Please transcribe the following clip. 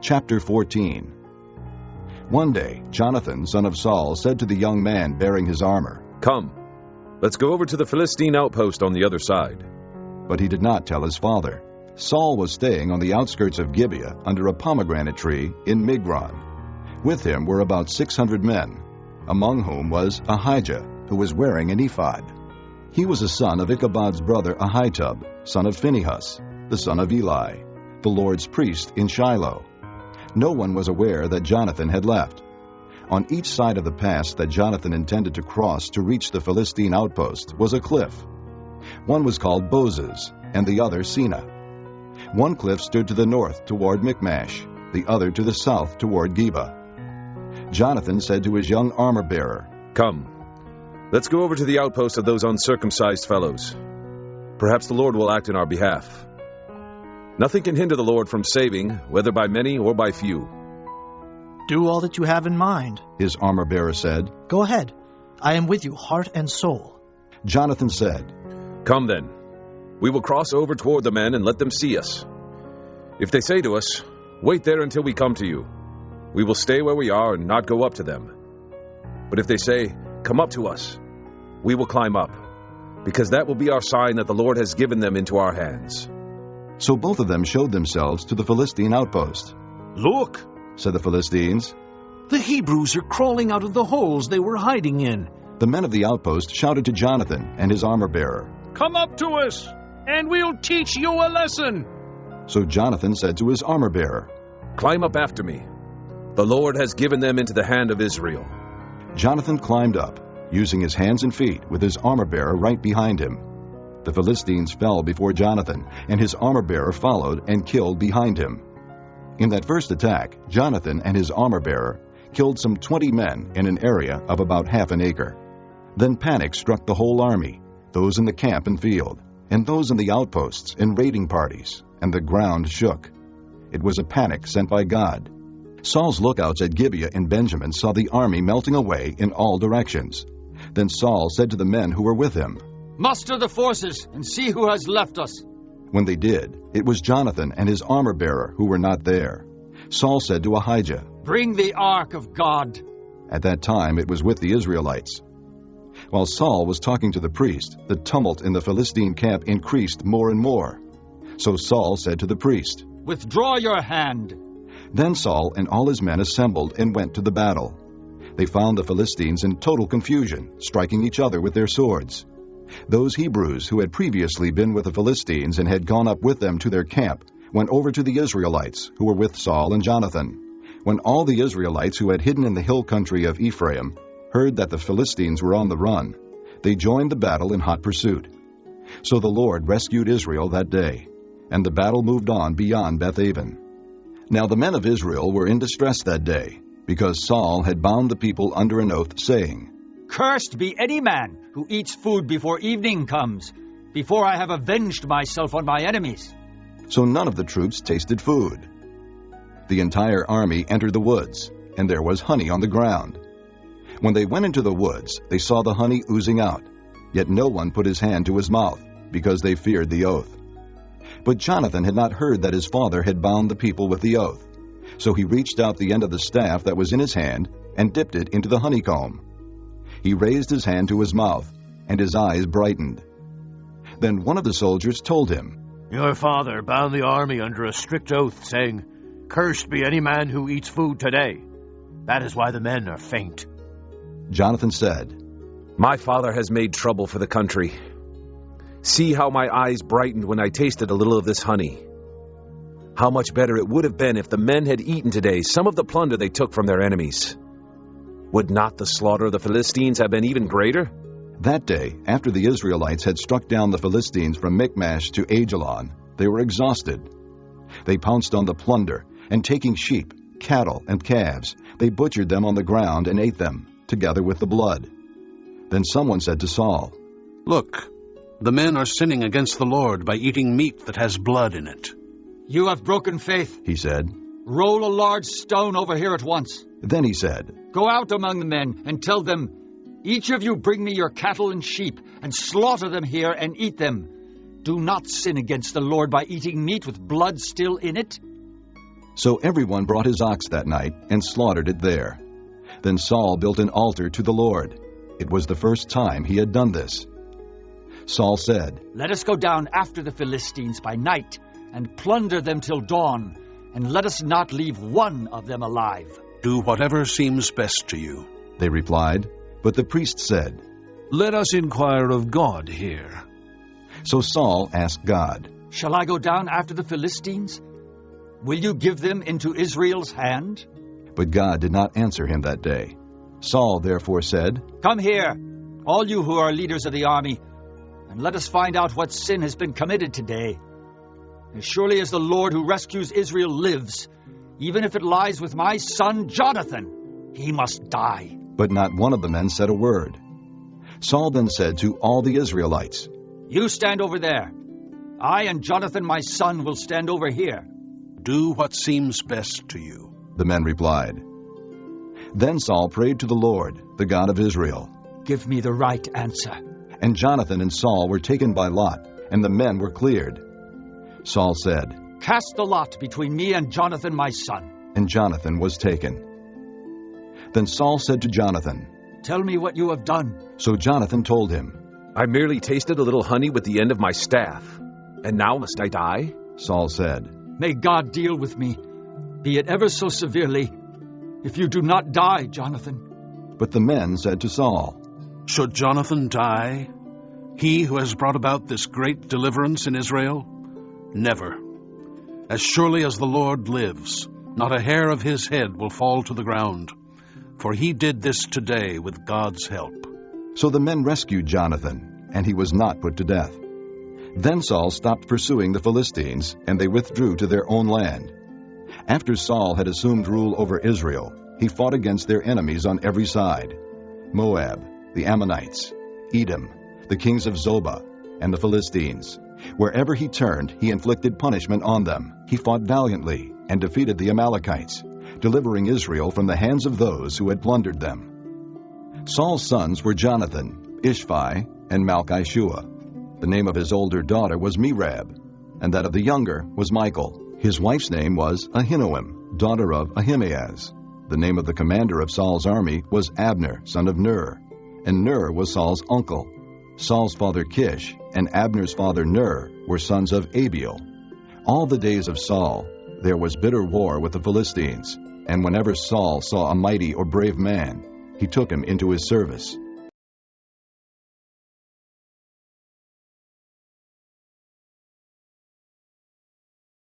Chapter 14. One day, Jonathan, son of Saul, said to the young man bearing his armor, "Come, let's go over to the Philistine outpost on the other side." But he did not tell his father. Saul was staying on the outskirts of Gibeah under a pomegranate tree in Migron. With him were about 600 men, among whom was Ahijah, who was wearing an ephod. He was a son of Ichabod's brother Ahitub, son of Phinehas, the son of Eli, the Lord's priest in Shiloh. No one was aware that Jonathan had left. On each side of the pass that Jonathan intended to cross to reach the Philistine outpost was a cliff. One was called Bozez, and the other Sina. One cliff stood to the north toward Michmash, the other to the south toward Geba. Jonathan said to his young armor-bearer, "Come, let's go over to the outpost of those uncircumcised fellows. Perhaps the Lord will act in our behalf. Nothing can hinder the Lord from saving, whether by many or by few." "Do all that you have in mind," his armor-bearer said. "Go ahead. I am with you, heart and soul." Jonathan said, "Come then. We will cross over toward the men and let them see us. If they say to us, 'Wait there until we come to you,' we will stay where we are and not go up to them. But if they say, 'Come up to us,' we will climb up, because that will be our sign that the Lord has given them into our hands." So both of them showed themselves to the Philistine outpost. "Look," said the Philistines. "the Hebrews are crawling out of the holes they were hiding in." The men of the outpost shouted to Jonathan and his armor-bearer, "Come up to us, and we'll teach you a lesson." So Jonathan said to his armor-bearer, "Climb up after me. The Lord has given them into the hand of Israel." Jonathan climbed up, using his hands and feet, with his armor-bearer right behind him. The Philistines fell before Jonathan, and his armor-bearer followed and killed behind him. In that first attack, Jonathan and his armor-bearer killed some 20 men in an area of about half an acre. Then panic struck the whole army, those in the camp and field, and those in the outposts and raiding parties, and the ground shook. It was a panic sent by God. Saul's lookouts at Gibeah in Benjamin saw the army melting away in all directions. Then Saul said to the men who were with him, "Muster the forces and see who has left us." When they did, it was Jonathan and his armor-bearer who were not there. Saul said to Ahijah, "Bring the ark of God." At that time it was with the Israelites. While Saul was talking to the priest, the tumult in the Philistine camp increased more and more. So Saul said to the priest, "Withdraw your hand." Then Saul and all his men assembled and went to the battle. They found the Philistines in total confusion, striking each other with their swords. Those Hebrews who had previously been with the Philistines and had gone up with them to their camp went over to the Israelites who were with Saul and Jonathan. When all the Israelites who had hidden in the hill country of Ephraim heard that the Philistines were on the run, they joined the battle in hot pursuit. So the Lord rescued Israel that day, and the battle moved on beyond Beth-aven. Now the men of Israel were in distress that day, because Saul had bound the people under an oath, saying, "Cursed be any man who eats food before evening comes, before I have avenged myself on my enemies." So none of the troops tasted food. The entire army entered the woods, and there was honey on the ground. When they went into the woods, they saw the honey oozing out, yet no one put his hand to his mouth, because they feared the oath. But Jonathan had not heard that his father had bound the people with the oath. So he reached out the end of the staff that was in his hand and dipped it into the honeycomb. He raised his hand to his mouth, and his eyes brightened. Then one of the soldiers told him, "Your father bound the army under a strict oath, saying, 'Cursed be any man who eats food today.' That is why the men are faint." Jonathan said, "My father has made trouble for the country. See how my eyes brightened when I tasted a little of this honey. How much better it would have been if the men had eaten today some of the plunder they took from their enemies. Would not the slaughter of the Philistines have been even greater?" That day, after the Israelites had struck down the Philistines from Michmash to Aijalon, they were exhausted. They pounced on the plunder, and taking sheep, cattle, and calves, they butchered them on the ground and ate them, together with the blood. Then someone said to Saul, "Look, the men are sinning against the Lord by eating meat that has blood in it." "You have broken faith," he said. "Roll a large stone over here at once." Then he said, "Go out among the men and tell them, 'Each of you bring me your cattle and sheep, and slaughter them here and eat them. Do not sin against the Lord by eating meat with blood still in it.'" So everyone brought his ox that night and slaughtered it there. Then Saul built an altar to the Lord. It was the first time he had done this. Saul said, Let us go down after the Philistines by night and plunder them till dawn, and let us not leave one of them alive. Do whatever seems best to you. They replied. But the priest said, Let us inquire of God here. So Saul asked God, Shall I go down after the Philistines? Will you give them into Israel's hand? But God did not answer him that day. Saul therefore said, Come here, all you who are leaders of the army, and let us find out what sin has been committed today. As surely as the Lord who rescues Israel lives, even if it lies with my son Jonathan, he must die. But not one of the men said a word. Saul then said to all the Israelites, You stand over there. I and Jonathan my son will stand over here. Do what seems best to you. The men replied. Then Saul prayed to the Lord, the God of Israel. Give me the right answer. And Jonathan and Saul were taken by lot, and the men were cleared. Saul said, Cast the lot between me and Jonathan my son. And Jonathan was taken. Then Saul said to Jonathan, Tell me what you have done. So Jonathan told him. I merely tasted a little honey with the end of my staff, and now must I die? Saul said, May God deal with me, be it ever so severely, if you do not die, Jonathan. But the men said to Saul, Should Jonathan die, he who has brought about this great deliverance in Israel? Never. As surely as the Lord lives, not a hair of his head will fall to the ground, for he did this today with God's help. So the men rescued Jonathan, and he was not put to death. Then Saul stopped pursuing the Philistines, and they withdrew to their own land. After Saul had assumed rule over Israel, he fought against their enemies on every side: Moab, the Ammonites, Edom, the kings of Zobah, and the Philistines. Wherever he turned, he inflicted punishment on them. He fought valiantly and defeated the Amalekites, delivering Israel from the hands of those who had plundered them. Saul's sons were Jonathan, Ishvi, and Malchishua. The name of his older daughter was Merab, and that of the younger was Michal. His wife's name was Ahinoam, daughter of Ahimaaz. The name of the commander of Saul's army was Abner, son of Ner, and Ner was Saul's uncle. Saul's father Kish and Abner's father Ner were sons of Abiel. All the days of Saul there was bitter war with the Philistines, and whenever Saul saw a mighty or brave man, he took him into his service.